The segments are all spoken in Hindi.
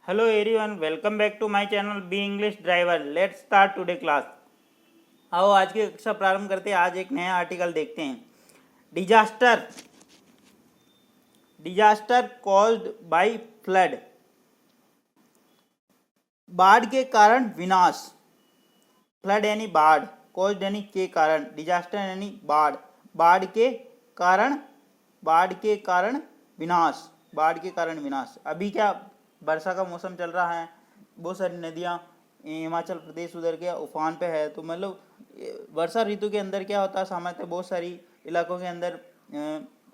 Hello everyone, welcome back to my channel Be English Driver. Let's start today class. आओ आज की कक्षा प्रारंभ करते हैं। आज एक नया आर्टिकल देखते हैं। डिजास्टर कॉज्ड बाय फ्लड, बाढ़ के कारण विनाश। फ्लड यानी बाढ़, कॉज्ड यानी के कारण, डिजास्टर यानी बाढ़, बाढ़ के कारण विनाश, बाढ़ के कारण विनाश। अभी क्या वर्षा का मौसम चल रहा है, बहुत सारी नदियाँ हिमाचल प्रदेश उधर के उफान पे है। तो मतलब वर्षा ऋतु के अंदर क्या होता है, सामान्यतः बहुत सारी इलाकों के अंदर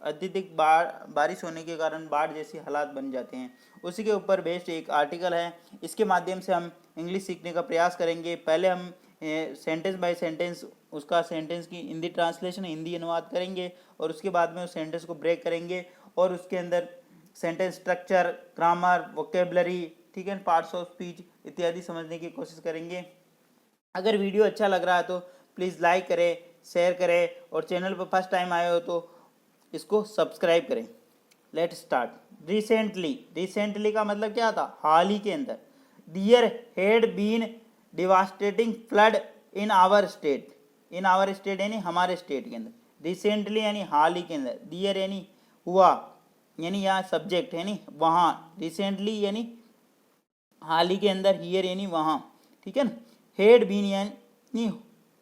अत्यधिक बारिश होने के कारण बाढ़ जैसी हालात बन जाते हैं। उसी के ऊपर बेस्ड एक आर्टिकल है। इसके माध्यम से हम इंग्लिश सीखने का प्रयास करेंगे। पहले हम सेंटेंस बाय सेंटेंस उसका सेंटेंस की हिंदी ट्रांसलेशन, हिंदी अनुवाद करेंगे और उसके बाद में उस सेंटेंस को ब्रेक करेंगे और उसके अंदर सेंटेंस स्ट्रक्चर, ग्रामर, वोकेबलरी, ठीक है, पार्ट्स ऑफ स्पीच इत्यादि समझने की कोशिश करेंगे। अगर वीडियो अच्छा लग रहा है तो प्लीज़ लाइक करें, शेयर करें और चैनल पर फर्स्ट टाइम आए हो तो इसको सब्सक्राइब करें। Let start. रिसेंटली का मतलब क्या था, हाल ही के अंदर। There had been devastating flood in our state. In our state यानी हमारे स्टेट के अंदर। रिसेंटली यानी हाल ही के अंदर। देयर यानी हुआ, यानी यहाँ सब्जेक्ट यानी वहाँ। रिसेंटली यानी हाल ही के अंदर, हियर यानी वहाँ, ठीक है ना। हेड बीन यानी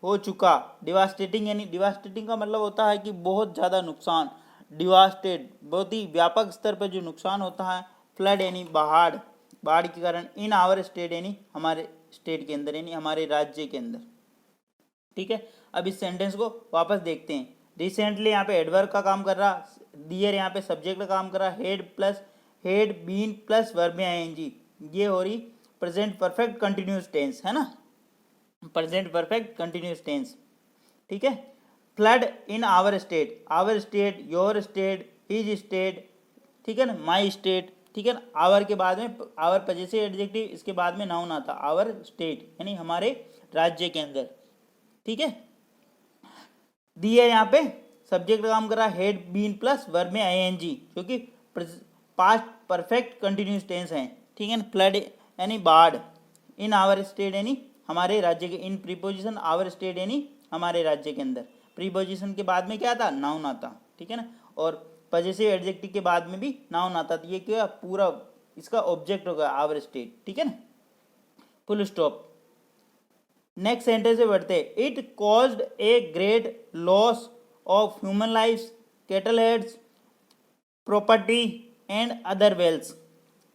हो चुका। डिवास्टेटिंग यानी, डिवास्टेटिंग का मतलब होता है कि बहुत ज़्यादा नुकसान। डिवास्टेड बहुत ही व्यापक स्तर पर जो नुकसान होता है। फ्लड यानी बाढ़, बाढ़ के कारण। इन आवर स्टेट यानी हमारे स्टेट के अंदर, यानी हमारे राज्य के अंदर, ठीक है। अब इस सेंटेंस को वापस देखते हैं। रिसेंटली यहाँ पे एडवर्ब का काम कर रहा, दियर यहाँ पे सब्जेक्ट का काम कर रहा, हेड बीन प्लस वर्ब में आईएनजी, ये हो रही प्रेजेंट परफेक्ट कंटिन्यूस टेंस, है ना, प्रेजेंट परफेक्ट कंटिन्यूस टेंस, ठीक है। Flood in our state, your state, his state, ठीक है ना, माई स्टेट, ठीक है ना। आवर के बाद में आवर पजेसिव एडजेक्टिव, इसके बाद में नाउन आता, आवर स्टेट यानी हमारे राज्य के अंदर, ठीक है। दिया यहाँ पे सब्जेक्ट का काम कर रहा है, हेड बीन प्लस वर्ब में आईएनजी, क्योंकि पास्ट परफेक्ट कंटिन्यूस टेंस है, ठीक है ना। फ्लड यानी बाढ़, इन आवर स्टेट यानी हमारे राज्य के, इन प्रीपोजिशन आवर स्टेट यानी हमारे राज्य के अंदर। प्रीपोजिशन के बाद में क्या आता, नाउन आता, ठीक है ना। और पजेसिव एडजेक्टिव के बाद में भी नाउन आता। तो ये क्या पूरा इसका ऑब्जेक्ट होगा आवर स्टेट, ठीक है ना, फुल स्टॉप। नेक्स्ट सेंटेंस में बढ़ते हैं। It caused a great loss of human life, cattle heads, property and other wealth.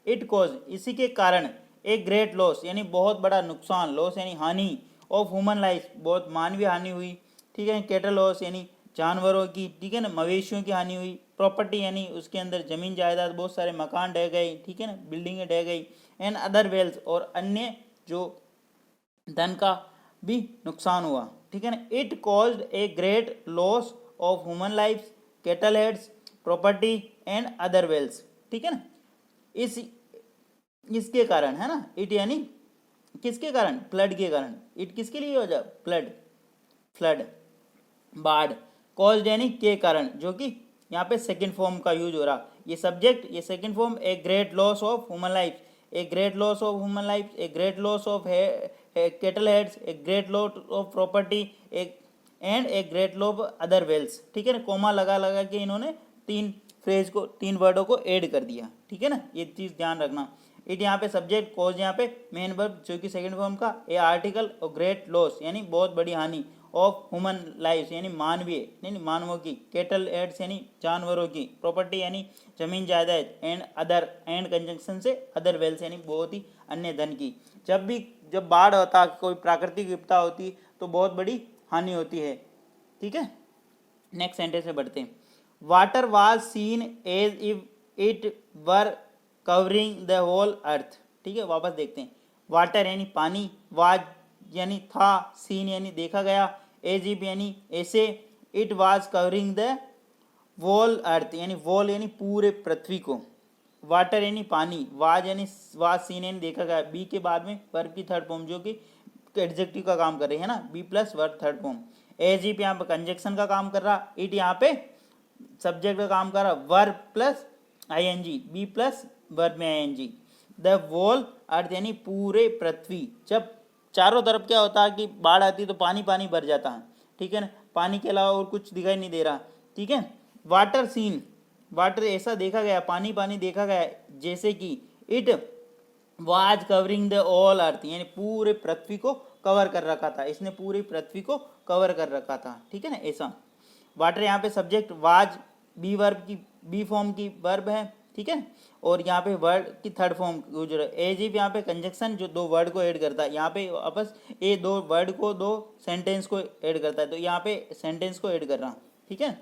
It cause इसी के कारण, ए ग्रेट लॉस यानी बहुत बड़ा नुकसान, लॉस यानी हानि, ऑफ ह्यूमन लाइफ बहुत मानवीय हानि हुई, ठीक है। कैटल लॉस यानी जानवरों की, ठीक है ना, मवेशियों की हानि हुई। प्रॉपर्टी यानी उसके अंदर जमीन जायदाद, बहुत सारे मकान ढह गए, ठीक है ना, बिल्डिंगें ढह गई। एंड अदर वेल्थ और अन्य जो धन का भी नुकसान हुआ, ठीक है ना। It caused a great loss of human life, cattle heads, property and other wealth, ठीक है ना। इसके कारण, है ना, इट यानी किसके कारण, फ्लड के कारण। इट किसके लिए हो जाए, फ्लड बाढ़। कॉज्ड यानी के कारण, जो कि यहाँ पे सेकंड फॉर्म का यूज हो रहा। ये सब्जेक्ट, ये second form, a great loss of human life, a great loss of human life, a great loss of cattle heads, a great loss of property, and a great loss of other wealth, ठीक है ना। कोमा लगा लगा के इन्होंने तीन फ्रेज को, तीन वर्डों को ऐड कर दिया, ठीक है ना, ये चीज़ ध्यान रखना। इट यहाँ पे सब्जेक्ट, कॉज यहाँ पे मेन वर्ब जो कि सेकंड फॉर्म का, ए आर्टिकल, और ग्रेट लॉस यानी बहुत बड़ी हानि, ऑफ ह्यूमन लाइफ यानी मानवीय यानी मानवों की, कैटल एड्स यानी जानवरों की, प्रॉपर्टी यानी जमीन जायदाद, एंड अदर, एंड कंजंक्शन से अदर वेल्थ यानी बहुत ही अन्य धन की। जब बाढ़ होता, कोई प्राकृतिक विपदा होती तो बहुत बड़ी हानि होती है, ठीक है। नेक्स्ट सेंटेंस में बढ़ते हैं। Water was seen as if it were covering the whole earth, ठीक है। वापस देखते हैं। वाटर यानी पानी, वाज यानी था, सीन यानी देखा गया, एज इफ यानी ऐसे, it was covering the wall अर्थ यानी वॉल यानी पूरे पृथ्वी को। वाटर यानी पानी, वाज यानी वाज सीन यानी देखा गया, बी के बाद में वर्ब की थर्ड फॉर्म जो कि एडजेक्टिव का काम कर रही है ना, be plus verb third form. As if यहाँ पे कंजक्शन का काम कर रहा, इट यहाँ पे सब्जेक्ट का काम कर रहा, verb plus ING, be plus verb में आईएनजी। द वोल अर्थ यानी पूरे पृथ्वी। जब चारों तरफ क्या होता है कि बाढ़ आती है तो पानी पानी भर जाता है, ठीक है ना, पानी के अलावा और कुछ दिखाई नहीं दे रहा, ठीक है। वाटर सीन, वाटर ऐसा देखा गया, पानी पानी देखा गया जैसे कि it was covering the all अर्थ, यानी पूरे पृथ्वी को कवर कर रखा था, इसने पूरी पृथ्वी को कवर कर रखा था, ठीक है ना, ऐसा। वाटर यहाँ पे सब्जेक्ट वाज बी वर्ब की बी फॉर्म की वर्ब है, ठीक है। और यहाँ पे वर्ड की third form use as if, यहाँ पे कंजक्शन जो दो वर्ड को ऐड करता है, यहाँ पे वापस ए दो वर्ड को दो सेंटेंस को ऐड करता है, तो यहाँ पे सेंटेंस को ऐड कर रहा हूँ, ठीक है।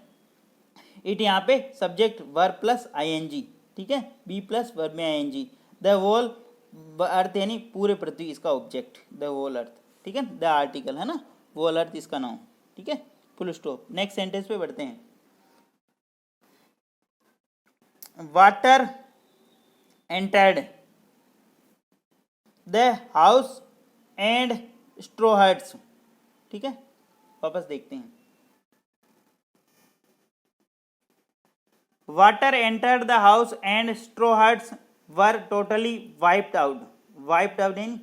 इट यहाँ पे सब्जेक्ट वर्ब प्लस आईएनजी, ठीक है, बी प्लस वर्ब में आईएनजी। द होल अर्थ यानी पूरे पृथ्वी, इसका ऑब्जेक्ट द होल अर्थ, ठीक है। द आर्टिकल है ना, होल अर्थ इसका नाउन, ठीक है, फुल स्टॉप। नेक्स्ट सेंटेंस पे बढ़ते हैं। Water entered the house and straw huts, ठीक है, वापस देखते हैं। Water entered the house and straw huts were totally wiped out. Wiped out in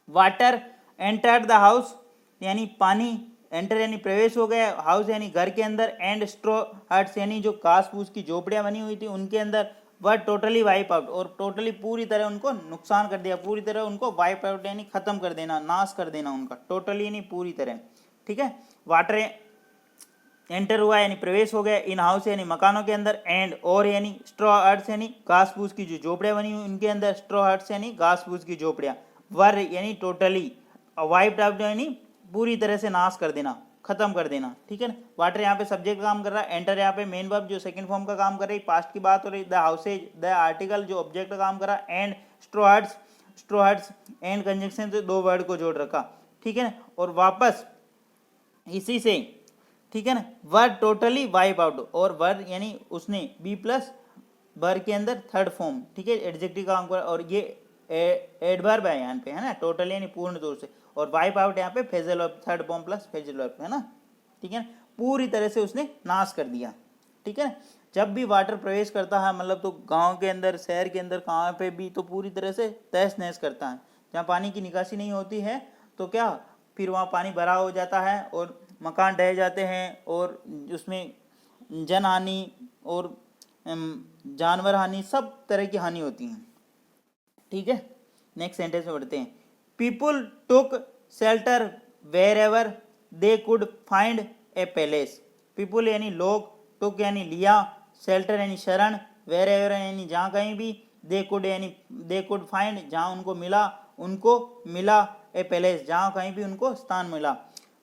water entered the house यानी पानी, एंटर यानी प्रवेश हो गया, हाउस यानी घर के अंदर, एंड स्ट्रो हट्स यानी जो घास फूस की झोपड़ियां बनी हुई थी उनके अंदर, वह टोटली वाइप आउट, और टोटली पूरी तरह उनको नुकसान कर दिया, पूरी तरह उनको वाइप आउट यानी खत्म कर देना, नाश कर देना उनका, टोटली यानी पूरी तरह, ठीक है। वाटर एंटर हुआ यानी प्रवेश हो गया, इन हाउस यानी मकानों के अंदर, एंड और यानी स्ट्रॉ हट्स यानी घास फूस की जो झोपड़ियां बनी हुई उनके अंदर, स्ट्रॉ हट्स यानी घास फूस की झोपड़ियां, वर यानी टोटली, वाइप्ड आउट यानी पूरी तरह से नाश कर देना, खत्म कर देना, ठीक है ना। वाटर यहाँ पे सब्जेक्ट का काम कर रहा है, एंटर यहाँ पे मेन वर्ब जो सेकंड फॉर्म का काम कर रही है, पास्ट की बात हो रही, द हाउसेज द आर्टिकल जो ऑब्जेक्ट का काम कर रहा है, and straw huts and conjunction से दो वर्ड को जोड़ रखा, ठीक है ना। और वापस इसी से, ठीक है ना, वर्ड टोटली वाइप आउट, और वर्ड यानी उसने बी प्लस वर्ब के अंदर थर्ड फॉर्म, ठीक है, एडजेक्टिव का काम कर, और ये एडवर्ब है यहाँ पे, है ना, टोटली यानी पूर्ण तौर से, और वाइप आउट यहाँ पे phrasal verb third form plus phrasal verb, है ना, ठीक है, पूरी तरह से उसने नाश कर दिया, ठीक है। जब भी वाटर प्रवेश करता है मतलब तो गांव के अंदर, शहर के अंदर, कहाँ पे भी, तो पूरी तरह से तहस नहस करता है। जहाँ पानी की निकासी नहीं होती है तो क्या, फिर वहाँ पानी भरा हो जाता है और मकान ढह जाते हैं, और उसमें जन हानि और जानवर हानि, सब तरह की हानि होती है, ठीक है। नेक्स्ट सेंटेंस में बढ़ते हैं। People took shelter wherever they could find a palace. People यानी लोग, टुक यानी लिया, शेल्टर यानी शरण, वेर एवर यानी जहाँ कहीं भी, दे कुड फाइंड जहाँ उनको मिला, ए पैलेस जहाँ कहीं भी उनको स्थान मिला।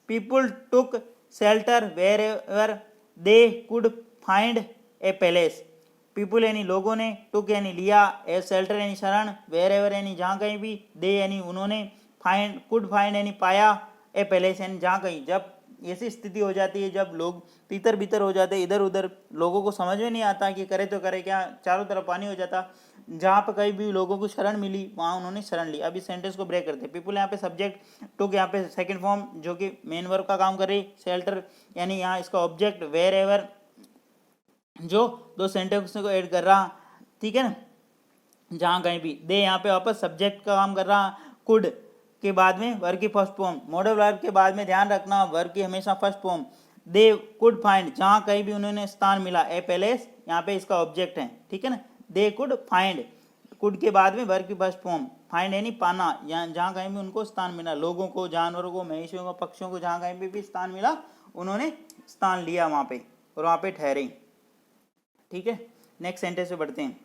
People took shelter wherever they could find a palace. People यानी लोगों ने, टुक यानी लिया, ए शेल्टर यानी शरण, वेर एवर यानी जहाँ कहीं भी, दे यानी उन्होंने, फाइंड कुड फाइंड यानी पाया, ए पैलेस यानी जहाँ कहीं। जब ऐसी स्थिति हो जाती है जब लोग तीतर बीतर हो जाते, इधर उधर, लोगों को समझ में नहीं आता कि करे तो करे क्या, चारों तरफ पानी हो जाता, जहाँ पर कहीं भी लोगों को शरण मिली वहाँ उन्होंने शरण ली। अब इस सेंटेंस को ब्रेक करते हैं। पीपुल यहाँ पे सब्जेक्ट, टुक यहाँ पे सेकंड फॉर्म जो कि मेन वर्ब का काम कर रही, शेल्टर यानी यहाँ इसका ऑब्जेक्ट, वेर एवर जो दो सेंटेंस को ऐड कर रहा, ठीक है ना, जहाँ कहीं भी। दे यहाँ पे वापस सब्जेक्ट का काम कर रहा, कुड के बाद में वर्ब की फर्स्ट फॉर्म, मॉडल वर्ब के बाद में ध्यान रखना वर्ब की हमेशा first form. They could find जहाँ कहीं भी उन्होंने स्थान मिला, ए पैलेस यहाँ पे इसका ऑब्जेक्ट है, ठीक है ना। दे कुड फाइंड, कुड के बाद में वर्ब की फर्स्ट फॉर्म, फाइंड यानी पाना, जहाँ कहीं भी उनको स्थान मिला, लोगों को, जानवरों को, मवेशियों को, पक्षियों को, जहाँ कहीं भी स्थान मिला उन्होंने स्थान लिया वहाँ पे और वहाँ पे ठहरे, ठीक है। नेक्स्ट सेंटेंस पे बढ़ते हैं।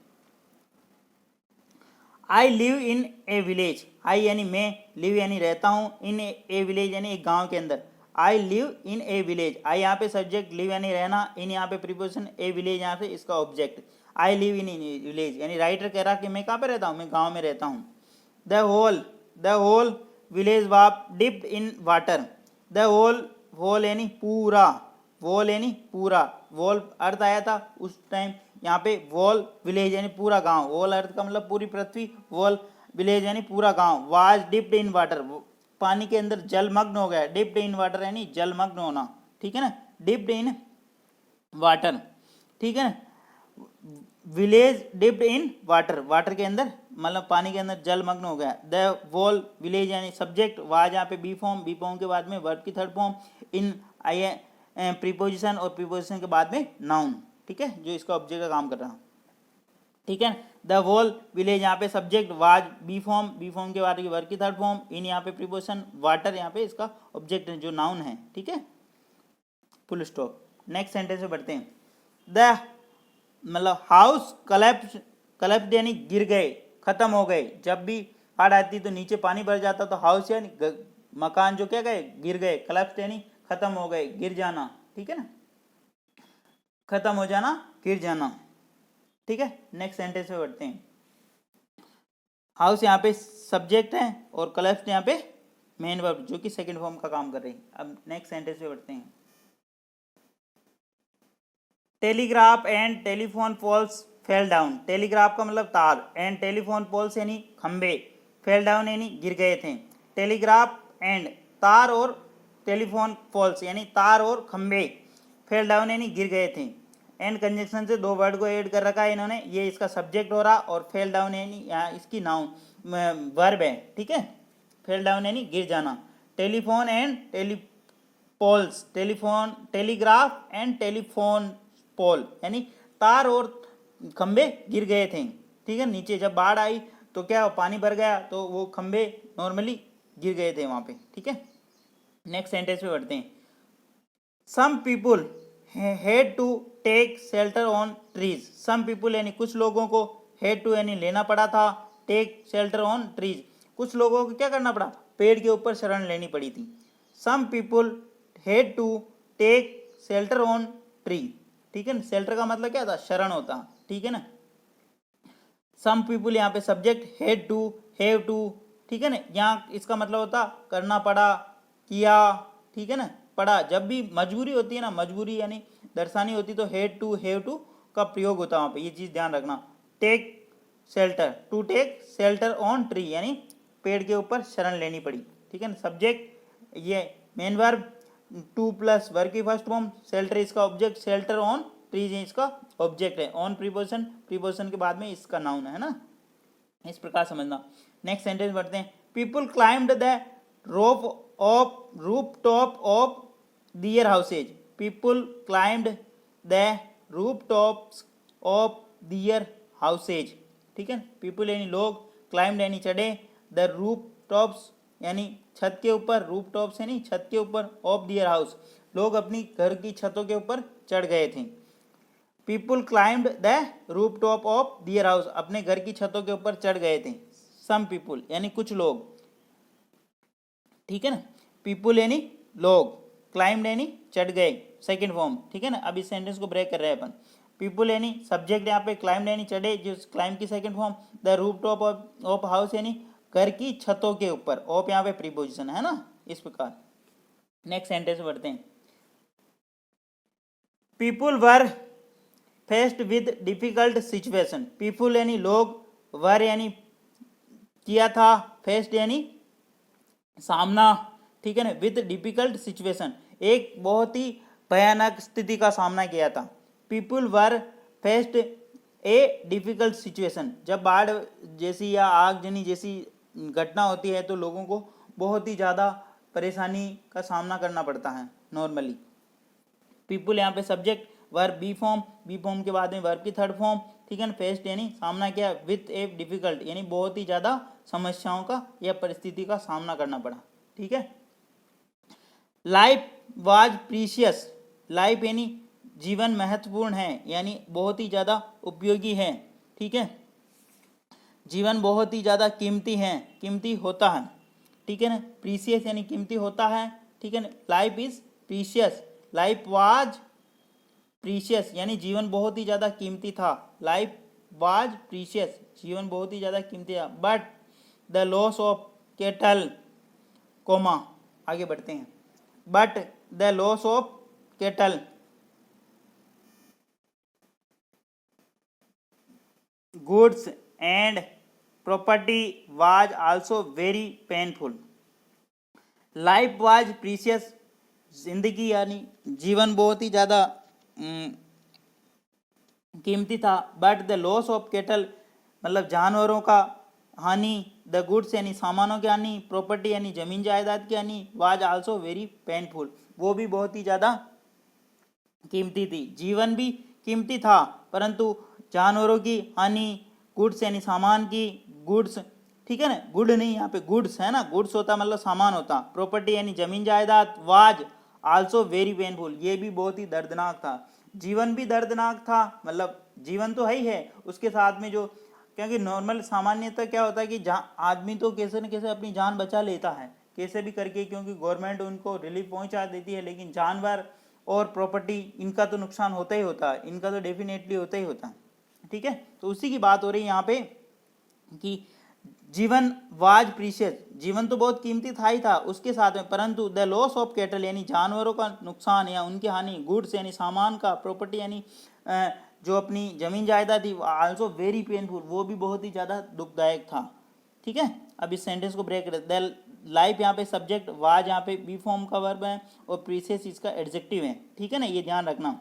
I live in A village, आई यानी मैं, लिव यानी रहता हूँ, इन ए विलेज यानी एक गांव के अंदर। I live in A village, आई यहाँ पे सब्जेक्ट, लिव यानी रहना, इन यहाँ पे प्रीपोजिशन, ए विलेज यहाँ पे इसका object. I live in village यानी राइटर कह रहा कि मैं कहाँ पे रहता हूँ, मैं गाँव में रहता हूँ। The whole village was dipped in water. The whole यानी पूरा, वॉल यानी पूरा, वॉल अर्थ आया था उस टाइम, यहाँ पे वॉल विलेज यानी पूरा गांव, वॉल अर्थ का मतलब पूरी पृथ्वी, वॉल विलेज यानी पूरा गांव। वाज डिप्ड इन वाटर, पानी के अंदर जलमग्न हो गया, डिप्ड इन वाटर यानी जलमग्न होना, ठीक है ना, डिप्ड इन वाटर, ठीक है ना। Village dipped in water, water के अंदर मतलब पानी के अंदर जलमग्न हो गया। द वोल विलेज यानी सब्जेक्ट वाज यहाँ पे बी फॉर्म के बाद में वर्ब की थर्ड फॉर्म, इन आई प्रीपोजिशन और प्रीपोजिशन के बाद में नाउन, ठीक है, जो इसका ऑब्जेक्ट का काम कर रहा है, ठीक है। द वोल विलेज यहाँ पे सब्जेक्ट, वाज बी फॉर्म के बाद वर्ब की थर्ड फॉर्म, इन यहाँ पे प्रीपोजिशन, वाटर यहाँ पे इसका ऑब्जेक्ट है जो नाउन है, ठीक है, फुल स्टॉप। नेक्स्ट सेंटेंस में बढ़ते हैं। द मतलब हाउस कलेप्ट यानी गिर गए, खत्म हो गए। जब भी बाढ़ आती तो नीचे पानी भर जाता तो हाउस यानी मकान जो क्या गए, गिर गए। कलेप्ट यानी खत्म हो गए, गिर जाना, ठीक है ना, खत्म हो जाना, गिर जाना, ठीक है। नेक्स्ट सेंटेंस में बढ़ते हैं। हाउस यहाँ पे सब्जेक्ट है और कलेप्ट यहाँ पे मेन वर्ब जो कि सेकंड फॉर्म का काम कर रही है। अब नेक्स्ट सेंटेंस में बढ़ते हैं। Telegraph and telephone poles fell down. Telegraph का मतलब तार, एंड टेलीफोन पोल्स यानी खंबे, फेल डाउन यानी गिर गए थे। टेलीग्राफ एंड तार और टेलीफोन पोल्स यानी तार और खंबे, फेल डाउन यानी गिर गए थे। एंड कंजक्शन से दो वर्ड को ऐड कर रखा है इन्होंने, ये इसका सब्जेक्ट हो रहा और फेल डाउन यानी यहाँ इसकी नाउन वर्ब है, ठीक है। फेल डाउन यानी गिर जाना। Telephone and telepoles, telephone telegraph and telephone pole यानी तार और खंबे गिर गए थे, ठीक है। नीचे जब बाढ़ आई तो क्या पानी भर गया तो वो खंबे नॉर्मली गिर गए थे वहां पे, ठीक है। नेक्स्ट सेंटेंस पे बढ़ते हैं। Some people had to take shelter on trees. Some people यानी कुछ लोगों को, हैड टू यानी लेना पड़ा था, टेक शेल्टर ऑन ट्रीज कुछ लोगों को क्या करना पड़ा, पेड़ के ऊपर शरण लेनी पड़ी थी। Some people had to take shelter on tree, ठीक है ना। शेल्टर का मतलब क्या था, शरण होता, ठीक है ना। सम पीपुल यहाँ पे subject, had to, have to, ठीक है ना। यहाँ इसका मतलब होता करना पड़ा, किया, ठीक है ना, पड़ा। जब भी मजबूरी होती है ना, मजबूरी यानी दर्शानी होती तो हेड टू, हैव टू का प्रयोग होता है वहाँ पे, ये चीज़ ध्यान रखना। Take shelter, to take shelter on tree यानी पेड़ के ऊपर शरण लेनी पड़ी, ठीक है ना। सब्जेक्ट ये main verb, two plus verb की फर्स्ट फॉर्म, शेल्टर इसका ऑब्जेक्ट, शेल्टर ऑन ट्रीज इसका ऑब्जेक्ट है, ऑन प्रीपोजिशन, प्रीपोजिशन के बाद में इसका नाउन है ना, इस प्रकार समझना। नेक्स्ट सेंटेंस बढ़ते हैं। People climbed the roof top of their houses. People climbed the roof tops of their houses, ठीक है। पीपुल यानी लोग, क्लाइम्ड यानी चढ़े, द रूफ टॉप्स यानी छत के ऊपर, रूफ टॉप्स यानी छत के ऊपर, ऑफ दियर हाउस लोग अपनी घर की छतों के ऊपर चढ़ गए थे। People climbed the roof top of their house अपने घर की छतों के ऊपर चढ़ गए थे। सम पीपुल यानी कुछ लोग, ठीक है ना। पीपुल यानी लोग, क्लाइम्ड यानी चढ़ गए, सेकंड फॉर्म, ठीक है ना। अब इस सेंटेंस को ब्रेक कर रहे हैं अपन। पीपुल यानी सब्जेक्ट यहाँ पे, क्लाइम्ड यानी चढ़े, जो क्लाइम की second form, the roof top of house यानी घर की छतों के ऊपर, ऑफ यहाँ पे प्रीपोजिशन है ना, इस प्रकार। नेक्स्ट सेंटेंस बढ़ते हैं। People were faced with difficult situation. People यानी लोग, वर यानी किया था, फेस्ड यानी सामना, ठीक है ना, विद डिफिकल्ट सिचुएशन एक बहुत ही भयानक स्थिति का सामना किया था। People were faced a difficult situation, जब बाढ़ जैसी या आगजनी जैसी घटना होती है तो लोगों को बहुत ही ज़्यादा परेशानी का सामना करना पड़ता है नॉर्मली। पीपुल यहाँ पे सब्जेक्ट, वर्ब बी फॉर्म के बाद में वर्ब की थर्ड फॉर्म, ठीक है ना। फेस्ड यानी सामना किया, विथ ए डिफिकल्ट यानी बहुत ही ज़्यादा समस्याओं का या परिस्थिति का सामना करना पड़ा, ठीक है। लाइफ वाज प्रीशियस, लाइफ यानी जीवन महत्वपूर्ण है यानी बहुत ही ज़्यादा उपयोगी है, ठीक है। जीवन बहुत ही ज़्यादा कीमती है, कीमती होता है, ठीक है ना। प्रीशियस यानी कीमती होता है, ठीक है ना। Life is precious, life was precious यानी जीवन बहुत ही ज़्यादा कीमती था। लाइफ वाज प्रीशियस जीवन बहुत ही ज़्यादा कीमती था। But the loss of cattle, comma आगे बढ़ते हैं। But the loss of cattle, goods and property was also very painful. Life was precious जिंदगी यानी जीवन बहुत ही ज़्यादा कीमती था। But the loss of cattle मतलब जानवरों का हानि, द गुड्स यानी सामानों की हानि, प्रॉपर्टी यानी जमीन जायदाद की हानि, वाज आल्सो वेरी पेनफुल, वो भी बहुत ही ज़्यादा कीमती थी। जीवन भी कीमती था, परंतु जानवरों की हानि, गुड्स यानी सामान की, गुड्स, ठीक है ना, गुड नहीं, यहाँ पे गुड्स है ना, गुड्स होता मतलब सामान होता, प्रॉपर्टी यानी जमीन जायदाद, वाज आल्सो वेरी पेनफुल, ये भी बहुत ही दर्दनाक था। जीवन भी दर्दनाक था, मतलब जीवन तो है ही है, उसके साथ में जो, क्योंकि नॉर्मल सामान्यतः क्या होता है कि आदमी तो कैसे न कैसे अपनी जान बचा लेता है, कैसे भी करके, क्योंकि गवर्नमेंट उनको रिलीफ पहुंचा देती है, लेकिन जानवर और प्रॉपर्टी इनका तो नुकसान होता ही होता है, इनका तो डेफिनेटली होता ही होता है, ठीक है। तो उसी की बात हो रही है यहाँ पे कि जीवन वाज प्रीशियस, जीवन तो बहुत कीमती था ही था, उसके साथ में परंतु द लॉस ऑफ कैटल यानी जानवरों का नुकसान या उनकी हानि, गुड्स यानी सामान का, प्रॉपर्टी यानी जो अपनी जमीन जायदाद थी, आल्सो वेरी पेनफुल, वो भी बहुत ही ज़्यादा दुखदायक था, ठीक है। अब इस सेंटेंस को ब्रेक कर, द लाइफ यहाँ पे सब्जेक्ट, वाज यहाँ पे बी फॉर्म का वर्ब है और प्रीशियस इसका एडजेक्टिव है, ठीक है ना, ये ध्यान रखना,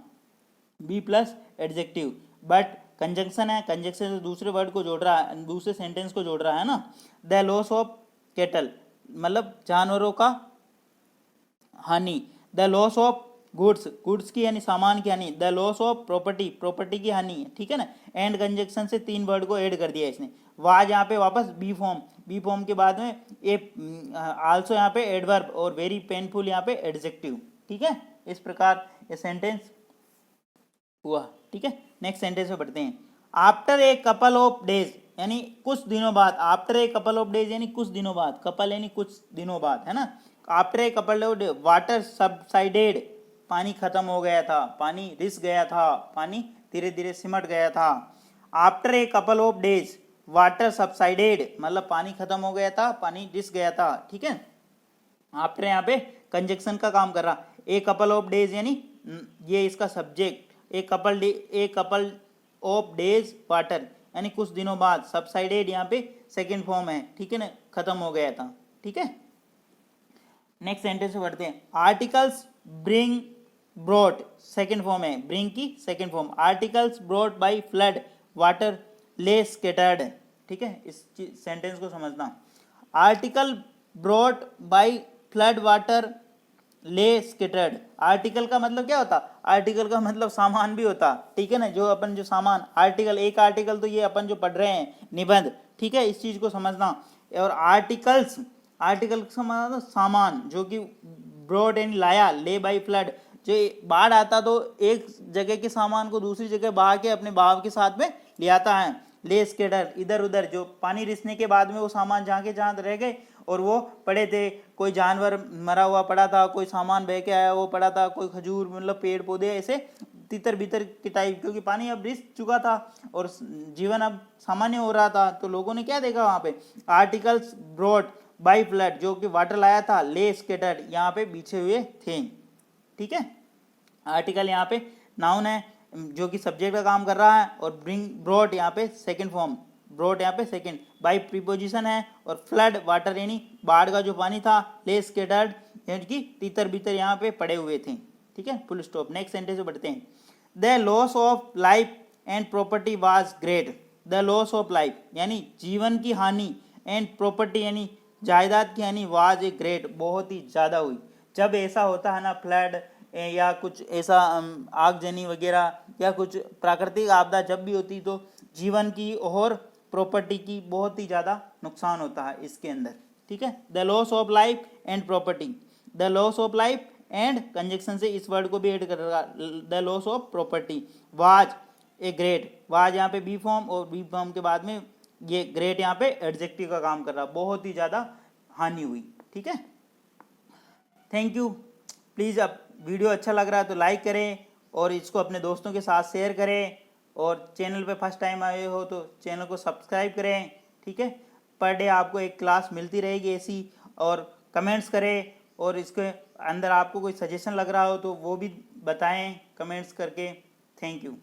be plus adjective, but conjunction है, कंजंक्शन से दूसरे वर्ड को जोड़ रहा है, दूसरे सेंटेंस को जोड़ रहा है ना। द लॉस ऑफ कैटल मतलब जानवरों का हानि, the loss of goods, goods की यानी सामान की हानि, the loss of property, property की हानि, ठीक है ना। एंड कंजंक्शन से तीन वर्ड को ऐड कर दिया इसने, वाज यहाँ पे वापस बी फॉर्म, बी फॉर्म के बाद में ए आल्सो यहाँ पे एडवर्ब और वेरी पेनफुल यहाँ पे एडजेक्टिव, ठीक है। इस प्रकार ये सेंटेंस हुआ, ठीक है। नेक्स्ट सेंटेंस में पढ़ते हैं, after a couple of days यानी कुछ दिनों बाद, after a couple of days यानी कुछ दिनों बाद, कपल यानी कुछ दिनों बाद, है ना। After a couple of days water subsided, पानी खत्म हो गया था, पानी रिस गया था, पानी धीरे धीरे सिमट गया था। After a couple of days water subsided मतलब पानी खत्म हो गया था, पानी रिस गया था, ठीक है। आफ्टर यहाँ पे कंजक्शन का काम कर रहा, ए कपल ऑफ डेज यानी ये इसका subject, a couple of days water यानी कुछ दिनों बाद, सबसाइडेड यहाँ पे सेकंड फॉर्म है, ठीक है ना, खत्म हो गया था, ठीक है। नेक्स्ट सेंटेंस में पढ़ते हैं, articles bring brought, second form है, ब्रिंग की second form, articles brought by flood water ले स्कैटर्ड, ठीक है। इस सेंटेंस को समझना, article brought by flood water ले स्कैटर्ड, आर्टिकल का मतलब क्या होता, आर्टिकल का मतलब सामान भी होता, ठीक है ना, जो अपन जो सामान, आर्टिकल एक आर्टिकल तो ये अपन जो पढ़ रहे हैं निबंध, ठीक है, इस चीज को समझना। और आर्टिकल्स, आर्टिकल का मतलब सामान जो कि ब्रॉड एंड लाया, ले बाई फ्लड, जो बाढ़ आता तो एक जगह के सामान को दूसरी जगह बहा के अपने बहाव के साथ में ले आता है, ले स्कैटर इधर उधर, जो पानी रिसने के बाद में वो सामान जहाँ के जहाँ रह गए और वो पड़े थे, कोई जानवर मरा हुआ पड़ा था, कोई सामान बह के आया वो पड़ा था, कोई खजूर मतलब पेड़ पौधे ऐसे तितर बितर की टाइप, क्योंकि पानी अब रिस चुका था और जीवन अब सामान्य हो रहा था, तो लोगों ने क्या देखा वहाँ पे, आर्टिकल्स ब्रॉट बाई फ्लड जो कि वाटर लाया था, ले स्कैटर्ड यहाँ पे बिछे हुए थे, ठीक है। आर्टिकल यहाँ पे नाउन है जो कि सब्जेक्ट का काम कर रहा है, और ब्रिंग ब्रॉट यहाँ पे सेकंड फॉर्म, ब्रॉट यहाँ पे सेकंड, बाई प्रीपोजिशन है, और फ्लड वाटर यानी बाढ़ का जो पानी था, ले स्कैटर्ड यानी कि तीतर बीतर यहाँ पे पड़े हुए थे, ठीक है, फुल स्टॉप। नेक्स्ट सेंटेंस में बढ़ते हैं, the loss of life and property was great, the loss of life यानी जीवन की हानि, एंड प्रॉपर्टी यानी जायदाद की हानि, वाज ए ग्रेट बहुत ही ज़्यादा हुई। जब ऐसा होता है ना फ्लड या कुछ ऐसा आगजनी वगैरह या कुछ प्राकृतिक आपदा जब भी होती तो जीवन की और प्रॉपर्टी की बहुत ही ज़्यादा नुकसान होता है इसके अंदर, ठीक है। The loss of life and property, the loss of life and conjunction से इस वर्ड को भी ऐड करेगा, the loss of property, was a great, was यहाँ पे बी फॉर्म और बी फॉर्म के बाद में ये ग्रेट यहाँ पे एडजेक्टिव का काम कर रहा, बहुत ही ज़्यादा हानि हुई, ठीक है। Thank you. प्लीज़ अब वीडियो अच्छा लग रहा है तो लाइक करें और इसको अपने दोस्तों के साथ शेयर करें, और चैनल पे फर्स्ट टाइम आए हो तो चैनल को सब्सक्राइब करें, ठीक है। पर डे आपको एक क्लास मिलती रहेगी ऐसी, और कमेंट्स करें, और इसके अंदर आपको कोई सजेशन लग रहा हो तो वो भी बताएं कमेंट्स करके। Thank you.